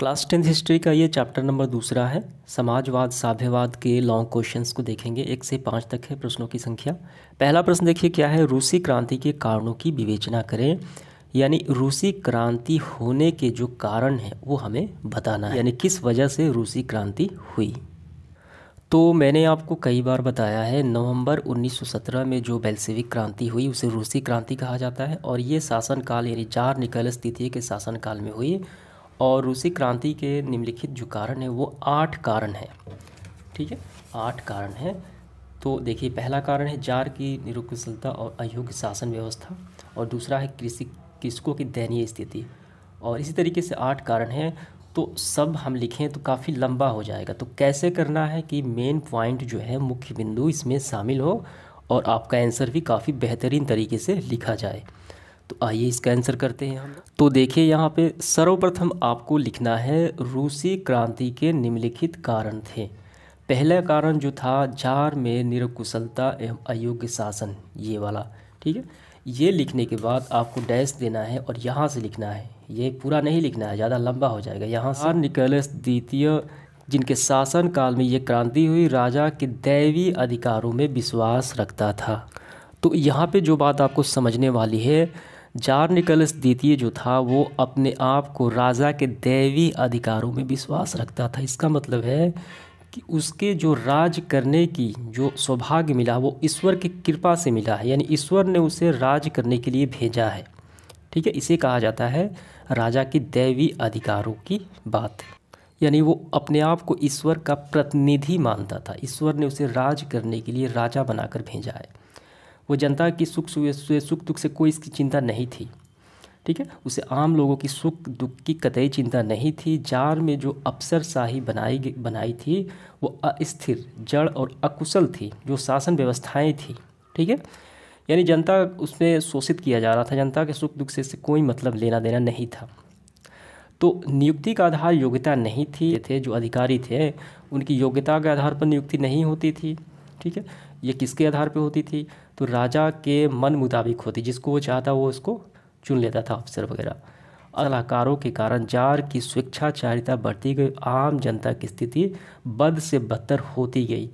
Class 10th history का ये chapter number दूसरा है। समाजवाद साम्यवाद के लॉन्ग क्वेश्चंस को देखेंगे। 1 से 5 तक है प्रश्नों की संख्या। पहला प्रश्न देखिए क्या है, रूसी क्रांति के कारणों की विवेचना करें। यानी रूसी क्रांति होने के जो कारण हैं वो हमें बताना है, यानी किस वजह से रूसी क्रांति हुई। तो मैंने आपको कई बार बताया है, नवंबर 1917 में जो बेल्शेविक क्रांति हुई उसे रूसी क्रांति कहा जाता है और ये शासनकाल यानी जार निकोलस द्वितीय के शासनकाल में हुई। और रूसी क्रांति के निम्नलिखित जो कारण है वो 8 कारण है। ठीक है, 8 कारण है। तो देखिए, पहला कारण है जार की निरकुशलता और अयोग्य शासन व्यवस्था, और दूसरा है कृषकों की दयनीय स्थिति, और इसी तरीके से 8 कारण हैं। तो सब हम लिखें तो काफ़ी लंबा हो जाएगा। तो कैसे करना है कि मेन पॉइंट जो है, मुख्य बिंदु इसमें शामिल हो और आपका आंसर भी काफ़ी बेहतरीन तरीके से लिखा जाए। तो आइए इसका आंसर करते हैं हम। तो देखिए यहाँ पे सर्वप्रथम आपको लिखना है रूसी क्रांति के निम्नलिखित कारण थे। पहला कारण जो था, जार में निरकुशलता एवं अयोग्य शासन, ये वाला। ठीक है, ये लिखने के बाद आपको डैश देना है और यहाँ से लिखना है। ये पूरा नहीं लिखना है, ज़्यादा लंबा हो जाएगा। यहाँ से निकोलस द्वितीय जिनके शासन काल में ये क्रांति हुई, राजा के दैवी अधिकारों में विश्वास रखता था। तो यहाँ पे जो बात आपको समझने वाली है, जार निकोलस द्वितीय जो था वो अपने आप को राजा के दैवी अधिकारों में विश्वास रखता था। इसका मतलब है कि उसके जो राज करने की जो सौभाग्य मिला वो ईश्वर की कृपा से मिला है, यानी ईश्वर ने उसे राज करने के लिए भेजा है। ठीक है, इसे कहा जाता है राजा की दैवी अधिकारों की बात। यानी वो अपने आप को ईश्वर का प्रतिनिधि मानता था। ईश्वर ने उसे राज करने के लिए राजा बनाकर भेजा है। वो जनता की सुख दुख से कोई इसकी चिंता नहीं थी। ठीक है, उसे आम लोगों की सुख दुख की कतई चिंता नहीं थी। जार में जो अफसरशाही बनाई थी वो अस्थिर, जड़ और अकुशल थी, जो शासन व्यवस्थाएं थी। ठीक है, यानी जनता उसमें शोषित किया जा रहा था। जनता के सुख दुख से कोई मतलब लेना देना नहीं था। तो नियुक्ति का आधार योग्यता नहीं थी। जो अधिकारी थे उनकी योग्यता के आधार पर नियुक्ति नहीं होती थी। ठीक है, ये किसके आधार पे होती थी? तो राजा के मन मुताबिक होती, जिसको वो चाहता वो उसको चुन लेता था, अफसर वगैरह। सलाहकारों के कारण जार की स्वेच्छाचारिता बढ़ती गई, आम जनता की स्थिति बद से बदतर होती गई।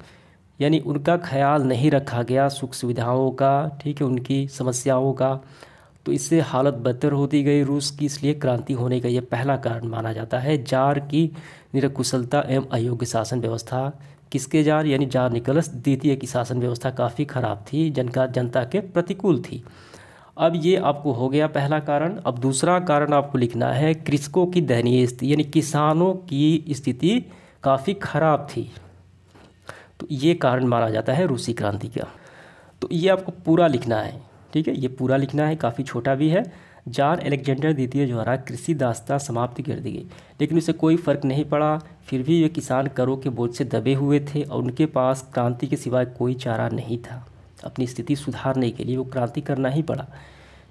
यानी उनका ख्याल नहीं रखा गया सुख सुविधाओं का, ठीक है, उनकी समस्याओं का। तो इससे हालत बदतर होती गई रूस की। इसलिए क्रांति होने का ये पहला कारण माना जाता है, जार की निरकुशलता एवं अयोग्य शासन व्यवस्था। किसके जार? यानी जार निकोलस द्वितीय की शासन व्यवस्था काफ़ी ख़राब थी, जनता के प्रतिकूल थी। अब ये आपको हो गया पहला कारण। अब दूसरा कारण आपको लिखना है कृषकों की दयनीय स्थिति, यानी किसानों की स्थिति काफ़ी ख़राब थी। तो ये कारण माना जाता है रूसी क्रांति का। तो ये आपको पूरा लिखना है। ठीक है, ये पूरा लिखना है, काफ़ी छोटा भी है। जार अलेक्जेंडर द्वितीय द्वारा कृषि दासता समाप्ति कर दी गई, लेकिन उसे कोई फ़र्क नहीं पड़ा। फिर भी ये किसान करों के बोझ से दबे हुए थे और उनके पास क्रांति के सिवाय कोई चारा नहीं था। अपनी स्थिति सुधारने के लिए वो क्रांति करना ही पड़ा।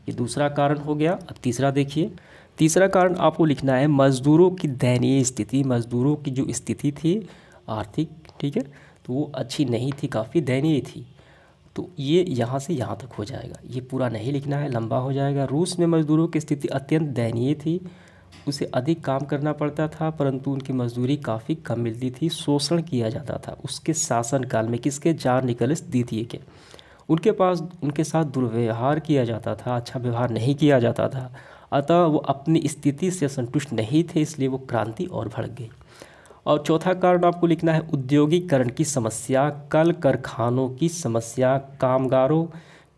ये दूसरा कारण हो गया। अब तीसरा देखिए, तीसरा कारण आपको लिखना है मजदूरों की दयनीय स्थिति। मजदूरों की जो स्थिति थी आर्थिक, ठीक है, तो वो अच्छी नहीं थी, काफ़ी दयनीय थी। तो ये यहाँ से यहाँ तक हो जाएगा। ये पूरा नहीं लिखना है, लंबा हो जाएगा। रूस में मजदूरों की स्थिति अत्यंत दयनीय थी। उसे अधिक काम करना पड़ता था, परंतु उनकी मजदूरी काफ़ी कम मिलती थी। शोषण किया जाता था उसके शासनकाल में। किसके? जार निकोलस द्वितीय के। उनके साथ दुर्व्यवहार किया जाता था, अच्छा व्यवहार नहीं किया जाता था। अतः वो अपनी स्थिति से संतुष्ट नहीं थे, इसलिए वो क्रांति और भड़क गई। और चौथा कारण आपको लिखना है औद्योगिकरण की समस्या, कल कारखानों की समस्या। कामगारों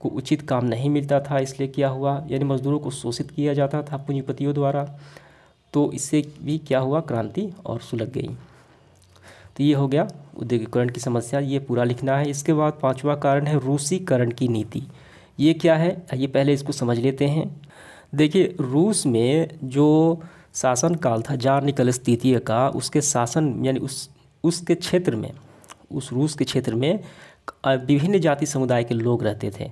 को उचित काम नहीं मिलता था, इसलिए क्या हुआ, यानी मजदूरों को शोषित किया जाता था पूंजीपतियों द्वारा। तो इससे भी क्या हुआ, क्रांति और सुलग गई। तो ये हो गया औद्योगिकरण की समस्या, ये पूरा लिखना है। इसके बाद पांचवा कारण है रूसीकरण की नीति। ये क्या है, ये पहले इसको समझ लेते हैं। देखिए, रूस में जो शासन काल था जार निकोलस द्वितीय का, उसके शासन यानी उसके क्षेत्र में, उस रूस के क्षेत्र में विभिन्न जाति समुदाय के लोग रहते थे।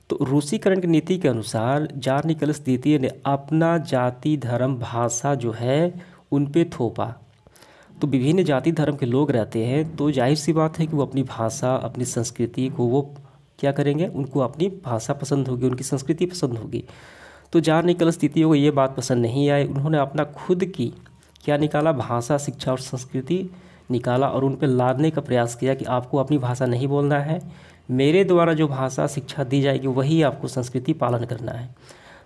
तो रूसीकरण की नीति के अनुसार जार निकोलस द्वितीय ने अपना जाति धर्म भाषा जो है उन पे थोपा। तो विभिन्न जाति धर्म के लोग रहते हैं, तो जाहिर सी बात है कि वो अपनी भाषा, अपनी संस्कृति को वो क्या करेंगे, उनको अपनी भाषा पसंद होगी, उनकी संस्कृति पसंद होगी। तो जार निकोलस द्वितीय को ये बात पसंद नहीं आई। उन्होंने अपना खुद की क्या निकाला, भाषा, शिक्षा और संस्कृति निकाला और उन पर लादने का प्रयास किया कि आपको अपनी भाषा नहीं बोलना है, मेरे द्वारा जो भाषा शिक्षा दी जाएगी वही आपको संस्कृति पालन करना है।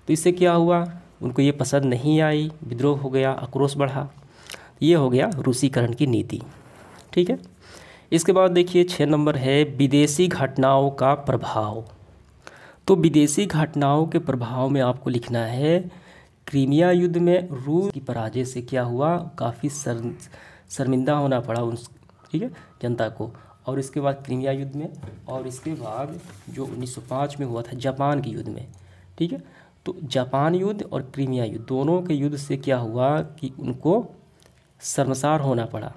तो इससे क्या हुआ, उनको ये पसंद नहीं आई, विद्रोह हो गया, आक्रोश बढ़ा। ये हो गया रूसीकरण की नीति। ठीक है। इसके बाद देखिए 6 नंबर है विदेशी घटनाओं का प्रभाव। तो विदेशी घटनाओं के प्रभाव में आपको लिखना है क्रीमिया युद्ध में रूस की पराजय से क्या हुआ, काफ़ी शर्मिंदा होना पड़ा उस, ठीक है, जनता को। और इसके बाद क्रीमिया युद्ध में, और इसके बाद जो 1905 में हुआ था जापान के युद्ध में, ठीक है। तो जापान युद्ध और क्रीमिया युद्ध दोनों के युद्ध से क्या हुआ कि उनको शर्मसार होना पड़ा।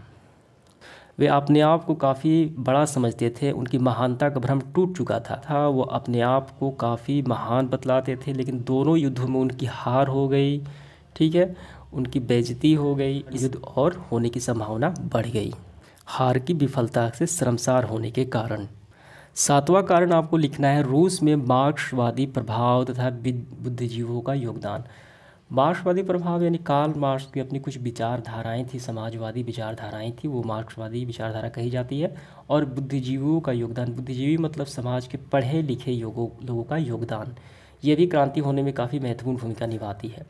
वे अपने आप को काफ़ी बड़ा समझते थे, उनकी महानता का भ्रम टूट चुका था। वो अपने आप को काफ़ी महान बतलाते थे, लेकिन दोनों युद्धों में उनकी हार हो गई, ठीक है, उनकी बेइज्जती हो गई, युद्ध और होने की संभावना बढ़ गई, हार की विफलता से शर्मसार होने के कारण। 7वां कारण आपको लिखना है रूस में मार्क्सवादी प्रभाव तथा बुद्धिजीवों का योगदान। मार्क्सवादी प्रभाव यानी कार्ल मार्क्स की अपनी कुछ विचारधाराएं थी, समाजवादी विचारधाराएं थी, वो मार्क्सवादी विचारधारा कही जाती है। और बुद्धिजीवियों का योगदान, बुद्धिजीवी मतलब समाज के पढ़े लिखे लोगों का योगदान, ये भी क्रांति होने में काफ़ी महत्वपूर्ण भूमिका निभाती है।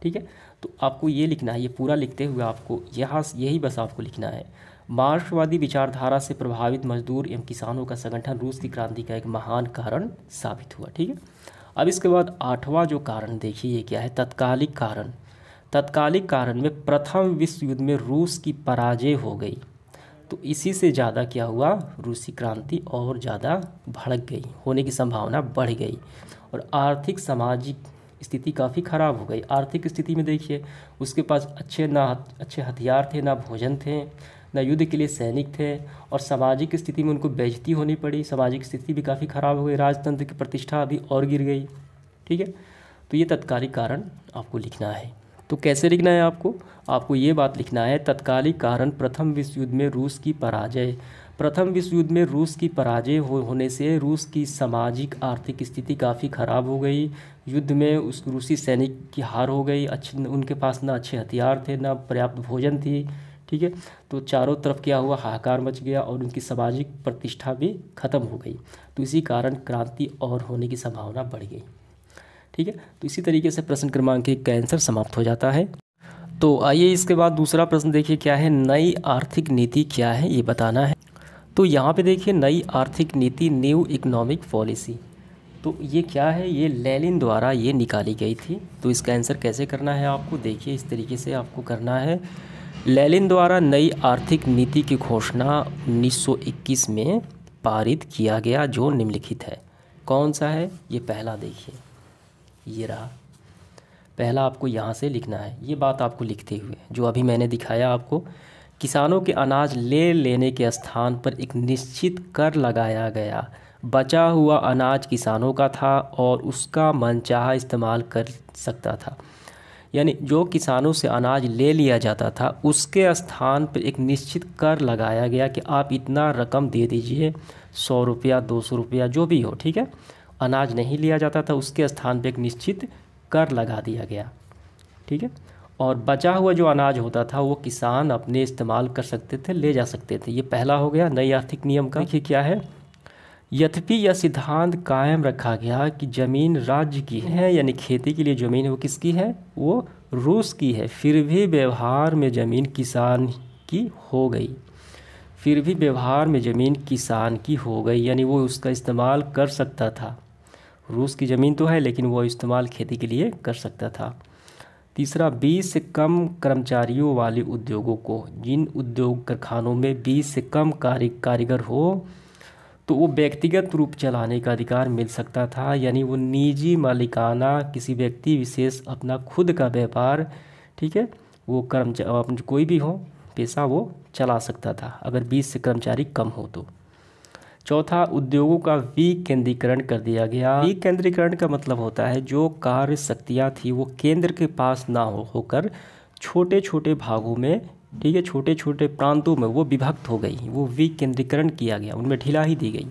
ठीक है। तो आपको ये लिखना है, ये पूरा लिखते हुए आपको यहाँ यही बस आपको लिखना है, मार्क्सवादी विचारधारा से प्रभावित मजदूर एवं किसानों का संगठन रूस की क्रांति का एक महान कारण साबित हुआ। ठीक है। अब इसके बाद 8वां जो कारण देखिए ये क्या है, तत्कालिक कारण। तत्कालिक कारण में प्रथम विश्व युद्ध में रूस की पराजय हो गई, तो इसी से ज़्यादा क्या हुआ, रूसी क्रांति और ज़्यादा भड़क गई, होने की संभावना बढ़ गई और आर्थिक सामाजिक स्थिति काफ़ी ख़राब हो गई। आर्थिक स्थिति में देखिए उसके पास अच्छे हथियार थे, ना भोजन थे, ना युद्ध के लिए सैनिक थे, और सामाजिक स्थिति में उनको बेइज्जती होनी पड़ी, सामाजिक स्थिति भी काफ़ी ख़राब हो गई, राजतंत्र की प्रतिष्ठा अभी और गिर गई। ठीक है। तो ये तत्कालिक कारण आपको लिखना है। तो कैसे लिखना है आपको ये बात लिखना है, तत्कालिक कारण प्रथम विश्व युद्ध में रूस की पराजय। प्रथम विश्व युद्ध में रूस की पराजय होने से रूस की सामाजिक आर्थिक स्थिति काफ़ी ख़राब हो गई, युद्ध में उस रूसी सैनिक की हार हो गई, उनके पास ना अच्छे हथियार थे, ना पर्याप्त भोजन थी। ठीक है। तो चारों तरफ क्या हुआ, हाहाकार मच गया और उनकी सामाजिक प्रतिष्ठा भी खत्म हो गई। तो इसी कारण क्रांति और होने की संभावना बढ़ गई। ठीक है। तो इसी तरीके से प्रश्न क्रमांक 1 का आंसर समाप्त हो जाता है। तो आइए इसके बाद दूसरा प्रश्न देखिए क्या है, नई आर्थिक नीति क्या है ये बताना है। तो यहाँ पे देखिए नई आर्थिक नीति, न्यू इकोनॉमिक पॉलिसी, तो ये क्या है, ये लेनिन द्वारा ये निकाली गई थी। तो इसका आंसर कैसे करना है आपको, देखिए इस तरीके से आपको करना है। लेनिन द्वारा नई आर्थिक नीति की घोषणा 1921 में पारित किया गया, जो निम्नलिखित है। कौन सा है, ये पहला देखिए, ये रहा पहला, आपको यहाँ से लिखना है। ये बात आपको लिखते हुए जो अभी मैंने दिखाया आपको, किसानों के अनाज ले लेने के स्थान पर एक निश्चित कर लगाया गया, बचा हुआ अनाज किसानों का था और उसका मनचाहा इस्तेमाल कर सकता था। यानी जो किसानों से अनाज ले लिया जाता था उसके स्थान पर एक निश्चित कर लगाया गया कि आप इतना रकम दे दीजिए, 100 रुपया 200 रुपया जो भी हो, ठीक है। अनाज नहीं लिया जाता था, उसके स्थान पर एक निश्चित कर लगा दिया गया। ठीक है। और बचा हुआ जो अनाज होता था वो किसान अपने इस्तेमाल कर सकते थे, ले जा सकते थे। ये पहला हो गया नई आर्थिक नियम का। देखिए क्या है, यद्यपि यह सिद्धांत कायम रखा गया कि ज़मीन राज्य की है, यानी खेती के लिए ज़मीन वो किसकी है, वो रूस की है, फिर भी व्यवहार में ज़मीन किसान की हो गई। फिर भी व्यवहार में ज़मीन किसान की हो गई, यानी वो उसका इस्तेमाल कर सकता था। रूस की ज़मीन तो है लेकिन वो इस्तेमाल खेती के लिए कर सकता था। तीसरा, 20 से कम कर्मचारियों वाले उद्योगों को, जिन उद्योग कारखानों में 20 से कम कारीगर हो, तो वो व्यक्तिगत रूप चलाने का अधिकार मिल सकता था, यानी वो निजी मालिकाना किसी व्यक्ति विशेष अपना खुद का व्यापार, ठीक है, वो कर्मचारी कोई भी हो पेशा वो चला सकता था अगर 20 से कर्मचारी कम हो तो। चौथा, उद्योगों का विकेंद्रीकरण कर दिया गया। विकेंद्रीकरण का मतलब होता है जो कार्य शक्तियाँ थी वो केंद्र के पास ना होकर छोटे छोटे भागों में, ठीक है, छोटे छोटे प्रांतों में वो विभक्त हो गई, वो विकेंद्रीकरण किया गया, उनमें ढिलाई दी गई।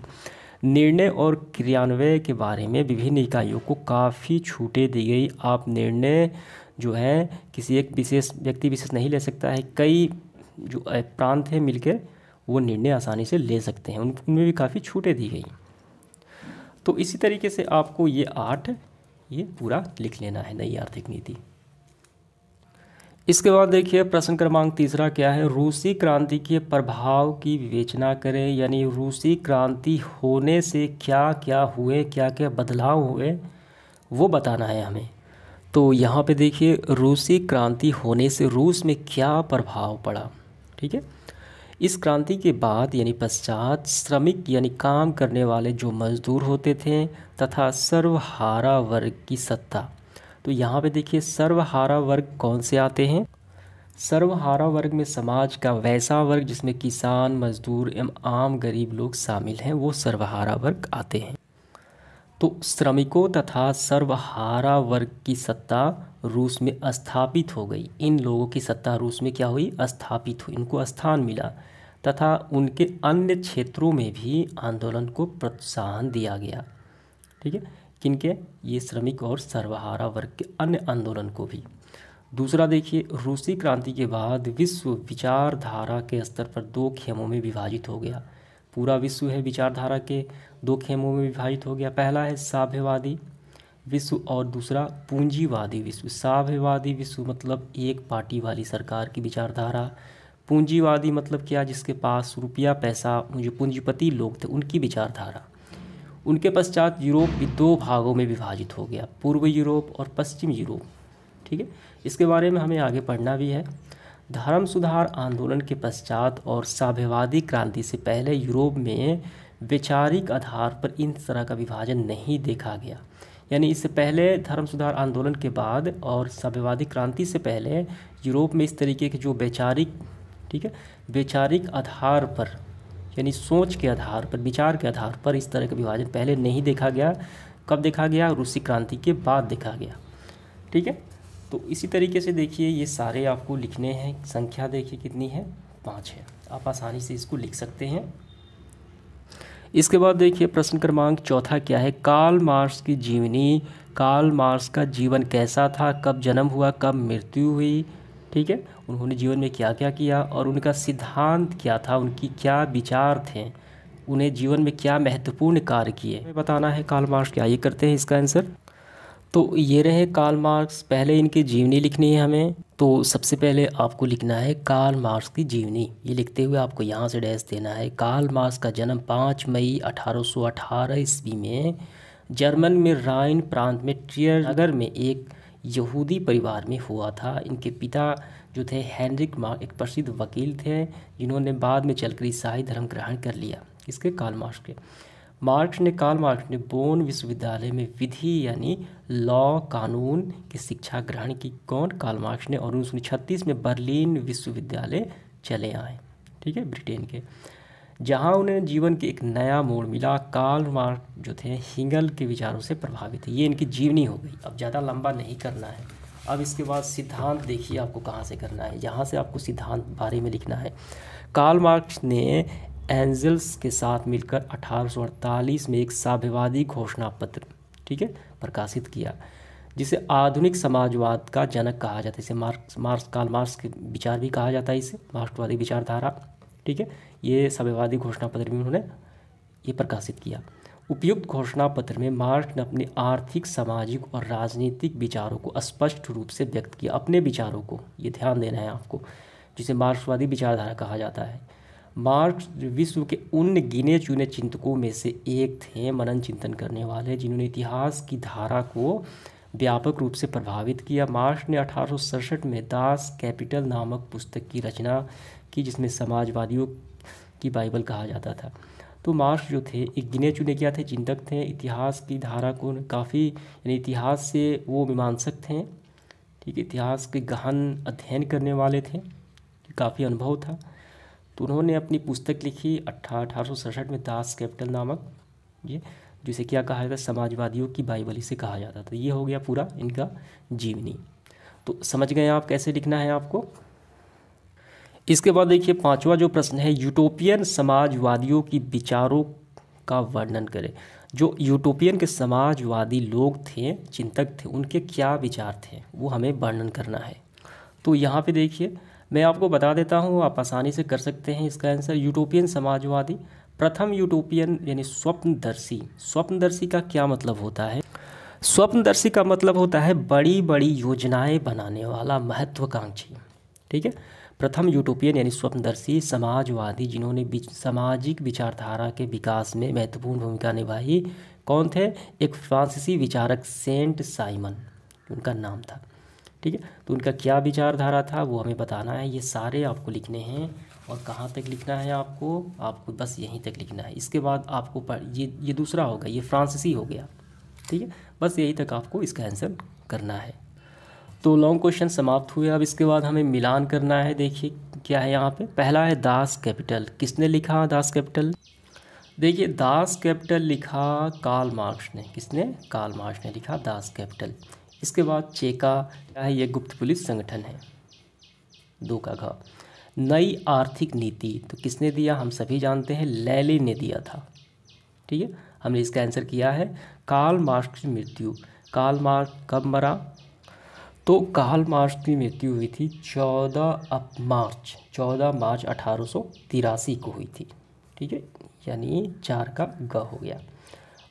निर्णय और क्रियान्वयन के बारे में विभिन्न इकाइयों को काफ़ी छूटें दी गई। आप निर्णय जो है किसी एक विशेष व्यक्ति विशेष नहीं ले सकता है, कई जो प्रांत हैं मिलकर वो निर्णय आसानी से ले सकते हैं, उनमें भी काफ़ी छूटें दी गई। तो इसी तरीके से आपको ये 8 ये पूरा लिख लेना है नई आर्थिक नीति। इसके बाद देखिए प्रश्न क्रमांक 3 क्या है, रूसी क्रांति के प्रभाव की विवेचना करें, यानी रूसी क्रांति होने से क्या क्या हुए, क्या क्या बदलाव हुए वो बताना है हमें। तो यहाँ पे देखिए रूसी क्रांति होने से रूस में क्या प्रभाव पड़ा। ठीक है, इस क्रांति के बाद यानी पश्चात श्रमिक यानी काम करने वाले जो मजदूर होते थे तथा सर्वहारा वर्ग की सत्ता। तो यहाँ पे देखिए सर्वहारा वर्ग कौन से आते हैं। सर्वहारा वर्ग में समाज का वैसा वर्ग जिसमें किसान, मजदूर एवं आम गरीब लोग शामिल हैं, वो सर्वहारा वर्ग आते हैं। तो श्रमिकों तथा सर्वहारा वर्ग की सत्ता रूस में स्थापित हो गई। इन लोगों की सत्ता रूस में क्या हुई, स्थापित हुई, इनको स्थान मिला तथा उनके अन्य क्षेत्रों में भी आंदोलन को प्रोत्साहन दिया गया। ठीक है, किनके, ये श्रमिक और सर्वहारा वर्ग के अन्य आंदोलन को भी। दूसरा देखिए रूसी क्रांति के बाद विश्व विचारधारा के स्तर पर 2 खेमों में विभाजित हो गया। पूरा विश्व है विचारधारा के 2 खेमों में विभाजित हो गया। पहला है साम्यवादी विश्व और दूसरा पूंजीवादी विश्व। साम्यवादी विश्व मतलब एक पार्टी वाली सरकार की विचारधारा। पूंजीवादी मतलब क्या, जिसके पास रुपया पैसा, जो पूंजीपति लोग थे उनकी विचारधारा। उनके पश्चात यूरोप भी 2 भागों में विभाजित हो गया, पूर्व यूरोप और पश्चिम यूरोप। ठीक है, इसके बारे में हमें आगे पढ़ना भी है। धर्म सुधार आंदोलन के पश्चात और साम्यवादी क्रांति से पहले यूरोप में वैचारिक आधार पर इन तरह का विभाजन नहीं देखा गया। यानी इससे पहले धर्म सुधार आंदोलन के बाद और साम्यवादी क्रांति से पहले यूरोप में इस तरीके के जो वैचारिक, ठीक है, वैचारिक आधार पर यानी सोच के आधार पर, विचार के आधार पर इस तरह का विभाजन पहले नहीं देखा गया। कब देखा गया, रूसी क्रांति के बाद देखा गया। ठीक है, तो इसी तरीके से देखिए ये सारे आपको लिखने हैं। संख्या देखिए कितनी है, 5 है। आप आसानी से इसको लिख सकते हैं। इसके बाद देखिए प्रश्न क्रमांक 4 क्या है, कार्ल मार्क्स की जीवनी। कार्ल मार्क्स का जीवन कैसा था, कब जन्म हुआ, कब मृत्यु हुई। ठीक है, उन्होंने जीवन में क्या क्या किया और उनका सिद्धांत क्या था, उनकी क्या विचार थे, उन्हें जीवन में क्या महत्वपूर्ण कार्य किए, हमें बताना है। कार्ल मार्क्स क्या, ये करते हैं इसका आंसर। तो ये रहे कार्ल मार्क्स। पहले इनकी जीवनी लिखनी है हमें। तो सबसे पहले आपको लिखना है कार्ल मार्क्स की जीवनी। ये लिखते हुए आपको यहाँ से डैश देना है। कार्ल मार्क्स का जन्म 5 मई 1818 ईस्वी में जर्मन में राइन प्रांत में ट्रियर नगर में एक यहूदी परिवार में हुआ था। इनके पिता जो थे हेनरिक मार्क्स एक प्रसिद्ध वकील थे, जिन्होंने बाद में चलकर ईसाई धर्म ग्रहण कर लिया। इसके कार्ल मार्क्स ने बोन विश्वविद्यालय में विधि यानी लॉ, कानून की शिक्षा ग्रहण की। कौन, कार्ल मार्क्स ने। और 1936 में बर्लिन विश्वविद्यालय चले आए, ठीक है, ब्रिटेन के, जहां उन्हें जीवन के एक नया मोड़ मिला। कार्ल मार्क्स जो थे हेगल के विचारों से प्रभावित थे। ये इनकी जीवनी हो गई। अब ज़्यादा लंबा नहीं करना है। अब इसके बाद सिद्धांत देखिए आपको कहाँ से करना है। यहाँ से आपको सिद्धांत बारे में लिखना है। कार्ल मार्क्स ने एंजल्स के साथ मिलकर 1848 में एक साम्यवादी घोषणा पत्र, ठीक है, प्रकाशित किया, जिसे आधुनिक समाजवाद का जनक कहा जाता है। इसे कार्ल मार्क्स के विचार भी कहा जाता है, इसे मार्क्सवादी विचारधारा। ठीक है, ये साम्यवादी घोषणा पत्र भी उन्होंने ये प्रकाशित किया। उपयुक्त घोषणा पत्र में मार्क्स ने अपने आर्थिक, सामाजिक और राजनीतिक विचारों को स्पष्ट रूप से व्यक्त किया। अपने विचारों को, ये ध्यान देना है आपको, जिसे मार्क्सवादी विचारधारा कहा जाता है। मार्क्स विश्व के उन गिने चुने चिंतकों में से एक थे, मनन चिंतन करने वाले, जिन्होंने इतिहास की धारा को व्यापक रूप से प्रभावित किया। मार्क्स ने 1867 में दास कैपिटल नामक पुस्तक की रचना की, जिसमें समाजवादियों की बाइबल कहा जाता था। तो मार्क्स जो थे एक गिने चुने क्या थे, चिंतक थे। इतिहास की धारा को काफ़ी, यानी इतिहास से वो मीमांसक थे, ठीक है, इतिहास के गहन अध्ययन करने वाले थे, काफ़ी अनुभव था। तो उन्होंने अपनी पुस्तक लिखी 1867 में, दास कैपिटल नामक, ये जिसे क्या कहा जाता है, समाजवादियों की बाइबल इसे कहा जाता था। ये हो गया पूरा इनका जीवनी। तो समझ गए आप कैसे लिखना है आपको। इसके बाद देखिए 5वां जो प्रश्न है, यूटोपियन समाजवादियों की विचारों का वर्णन करें। जो यूटोपियन के समाजवादी लोग थे, चिंतक थे, उनके क्या विचार थे वो हमें वर्णन करना है। तो यहाँ पे देखिए मैं आपको बता देता हूँ, आप आसानी से कर सकते हैं इसका आंसर। यूटोपियन समाजवादी, प्रथम यूटोपियन यानी स्वप्नदर्शी। स्वप्नदर्शी का क्या मतलब होता है? स्वप्नदर्शी का मतलब होता है बड़ी बड़ी योजनाएं बनाने वाला, महत्वाकांक्षी। ठीक है, प्रथम यूटोपियन यानी स्वप्नदर्शी समाजवादी जिन्होंने सामाजिक विचारधारा के विकास में महत्वपूर्ण भूमिका निभाई। कौन थे? एक फ्रांसीसी विचारक सेंट साइमन, उनका नाम था। ठीक है, तो उनका क्या विचारधारा था वो हमें बताना है। ये सारे आपको लिखने हैं। और कहाँ तक लिखना है आपको बस यहीं तक लिखना है। इसके बाद आपको ये दूसरा होगा, ये फ्रांसीसी हो गया। ठीक है, बस यहीं तक आपको इसका आंसर करना है। तो लॉन्ग क्वेश्चन समाप्त हुए। अब इसके बाद हमें मिलान करना है। देखिए क्या है यहाँ पे। पहला है दास कैपिटल। किसने लिखा दास कैपिटल? देखिए दास कैपिटल लिखा कार्ल मार्क्स ने। किसने? कार्ल मार्क्स ने लिखा दास कैपिटल। इसके बाद चेका क्या है? ये गुप्त पुलिस संगठन है। 2 का घ। नई आर्थिक नीति तो किसने दिया? हम सभी जानते हैं, लेनिन ने दिया था। ठीक है, हमने इसका आंसर किया है। कार्ल मार्क्स की मृत्यु। कार्ल मार्क्स कब मरा? तो कार्ल मार्क्स की मृत्यु हुई थी 14 मार्च 1883 को हुई थी। ठीक है, यानी 4 का ग हो गया।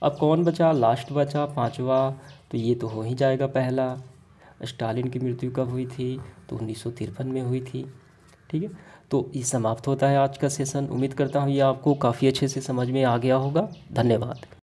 अब कौन बचा? लास्ट बचा 5वां। तो ये तो हो ही जाएगा पहला। स्टालिन की मृत्यु कब हुई थी? तो 1953 में हुई थी। ठीक है, तो ये समाप्त होता है आज का सेशन। उम्मीद करता हूँ ये आपको काफ़ी अच्छे से समझ में आ गया होगा। धन्यवाद।